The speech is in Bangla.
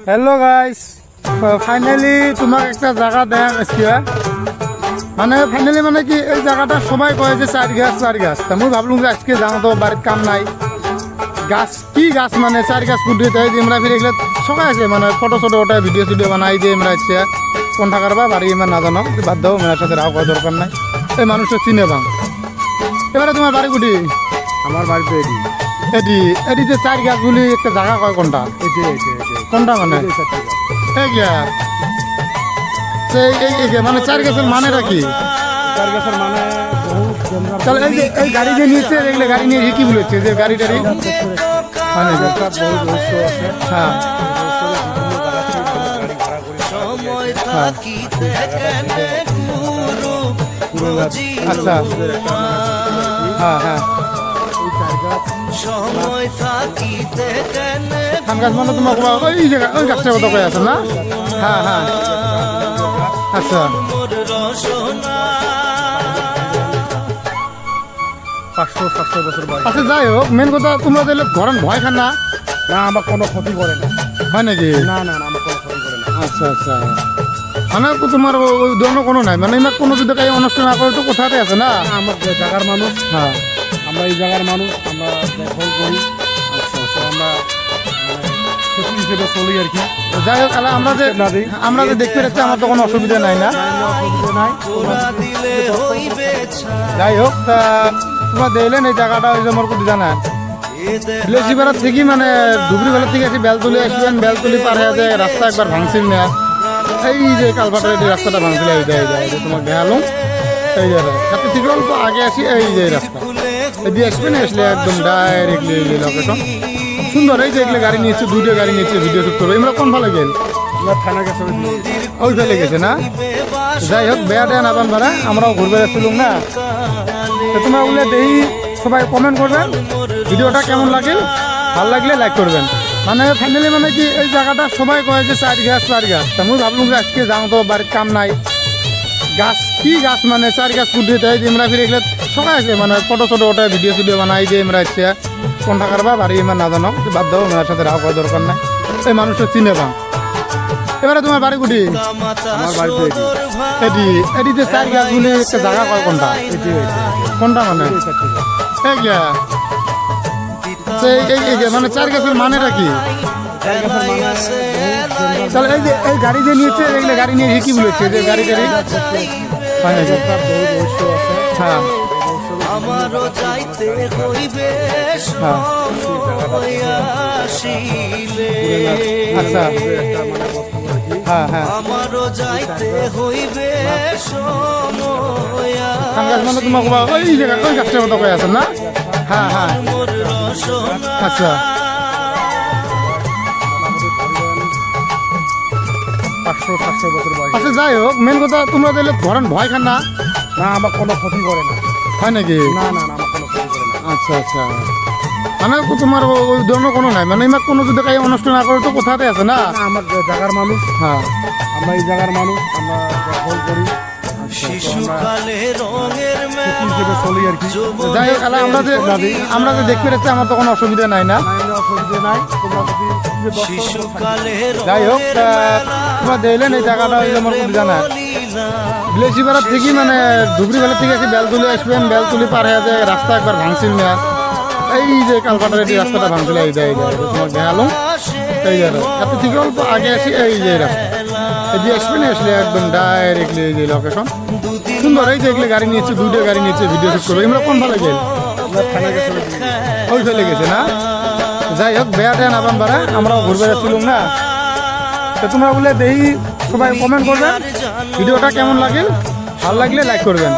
हेलो गाइस फाइनली तुम्हें एक जगह देख माने फाइनली माने कि जगह सबाई कहे चार गाछ तो मैं भावलूँ आज के जाऊँ तो बाड़ीत काम नाई गाछ की गाछ माने चार गाछ गुडी फिर एगले सकाई माने फटो शटो उठाए भिडियो सिडियो बनाई दिए इतना कौन थार बाड़ी इमान नाजानो बाद दो मेरे साथ राव करा दरकार ना ये मानुष चिने पाँ एबारे तुम्हार बाड़ी गुडी আমার বাড়িতে एडी एडी जो चार गाछगुली एक जगह कय कोनटा कोनटा माने মানে চার গাছের মানেটা কি চার গাছের মানে বহুত তাহলে এই গাড়ি যে নিয়েছে এগুলো গাড়ি নিয়ে কি বলেছে যে গাড়ি টাড়ি মানে একটা বড় রহস্য আছে। হ্যাঁ আচ্ছা হ্যাঁ হ্যাঁ ধান গাছ মানে তোমার ওই জায়গা ওই গাছটার কথা কয়ে আছে না হ্যাঁ হ্যাঁ আচ্ছা 500-700 বছর বয়স। আচ্ছা যাই হোক মেন কথা তোমরা দিলে ঘরেন ভয় খান না না আমার কোনো ক্ষতি করে না। হয় নাকি না না না আমার কোনো ক্ষতি করে না। আচ্ছা আচ্ছা মানে তোমার ওই ধরনের কোনো নাই মানে এবার কোনো যদি কাজ অনুষ্ঠান না করে তো কোথাতে আছে না আমার জায়গার মানুষ হ্যাঁ আমরা এই জায়গার মানুষ আমরা দেখভাল করি। আচ্ছা আচ্ছা আমরা সেটি হিসেবে চলি আর কি। যাই হোক আমরা যে দেখতে পাচ্ছি আমার তো কোনো অসুবিধা নাই না অসুবিধা নাই। যাই হোক তা তোমরা দেখলেন এই জায়গাটা ওই যে মোর কোথায় জানা লেসিপাড়ার থেকে মানে ধুবড়ি বেলার থেকে আসি বেলতুলি আসবেন বেলতুলি পার হয়ে যায় রাস্তা একবার ভাঙছিল না এই যে কালভাটার এই রাস্তাটা ভাঙছিল এই যায় তোমাকে দেখালাম এই জায়গায় এত থেকে অল্প আগে আসি এই যে রাস্তা এদিকে আসবেন আসলে একদম ডাইরেক্টলি এই লোকেশন সুন্দর এই যে এগুলো গাড়ি নিয়েছে দুটো গাড়ি নিয়েছে ভিডিও শুট করবো আমরা কোন ভালো গেল থানা গেছে ওই ফেলে গেছে না যাই হোক বেয়া দেয়া না ভাড়া আমরাও ঘুরবে যাচ্ছিলাম না তো তোমরা বলে দেখি সবাই কমেন্ট করবেন ভিডিওটা কেমন লাগে ভালো লাগলে লাইক করবেন মানে ফাইনালি মানে কি এই জায়গাটা সবাই কয়ে যে চার গাছ তো আমি ভাবলাম যে আজকে যাও তো বাড়ির কাম নাই গাছ কি গাছ মানে চার গাছ গুডি আমরা ফিরে এগুলো সকাই মানে ফটো শটো ওঠায় ভিডিও সিডিও বানাই দিয়ে আমরা ইচ্ছে কোন থাকার বাড়ি ইমান নাজানো বাদ দাও মেয়ের সাথে রাও করা দরকার নাই এই মানুষটা চিনে পাও এবারে তোমার বাড়ি গুডি আমার বাড়িতে এটি এটি যে চার গাছগুলি একটা জায়গা কয় কোনটা কোনটা মানে মানে চার গাছের মানেটা কি তাহলে এই যে এই গাড়ি যে নিয়েছে এগুলো গাড়ি নিয়ে কি বলেছে যে গাড়ি টাড়ি হয় নাকি একটা বড় রহস্য আছে। হ্যাঁ আমারও যাইতে হইবে আসিলে আচ্ছা একটা মানে বস্তু আর কি। হ্যাঁ হ্যাঁ আমারও যাইতে হইবে সময় ধান গাছ মানে তোমার ওই জায়গা ওই গাছটার কথা কয়ে আছে না হ্যাঁ হ্যাঁ মোর রসনা আচ্ছা 500-700 বছর বয়স। আচ্ছা যাই হোক মেন কথা তোমরা দিলে ধরেন ভয় খান না না আমার কোনো ক্ষতি করে না। হয় নাকি না না না আমার কোনো ক্ষতি করে না। আচ্ছা আচ্ছা মানে তোমার ওই ধরনের কোনো নাই মানে এবার কোনো যদি কাজ অনুষ্ঠান না করে তো কোথাতে আছে না না আমার জায়গার মানুষ হ্যাঁ আমরা এই জায়গার মানুষ আমরা দেখভাল করি। শিশুকালে রঙের সেটি হিসেবে চলি আর কি। যাই হোক আমরা যে দেখতে পাচ্ছি আমার তো কোনো অসুবিধা নাই না না অসুবিধা নাই। তোমরা যদি শিশুকালে যাই হোক তোমরা দেখলেন এই জায়গাটা ওই যে মোর কোথায় জানা লেসিপাড়ার থেকে মানে ধুবড়ি বেলার থেকে আসি বেলতুলি আসবেন বেলতুলি পার হয়ে যায় রাস্তা একবার ভাঙছিল না এই যে কালভাটার এই রাস্তাটা ভাঙছিল এই যায় তোমাকে দেখালাম এই জায়গায় এত থেকে অল্প আগে আসি এই যে রাস্তা এদিকে আসবেন আসলে একদম ডাইরেক্টলি এই যে লোকেশন সুন্দর এই যে এগুলো গাড়ি নিয়েছে দুটো গাড়ি নিয়েছে ভিডিও শুট করবো আমরা কোন ভালো গেল থানা গেছে ওই ফেলে গেছে না যাই হোক বেয়া দেয়া না ভাড়া আমরাও ঘুরবে যাচ্ছিলাম না তো তোমরা বলে দেখি সবাই কমেন্ট করবেন ভিডিওটা কেমন লাগে ভালো লাগলে লাইক করবেন।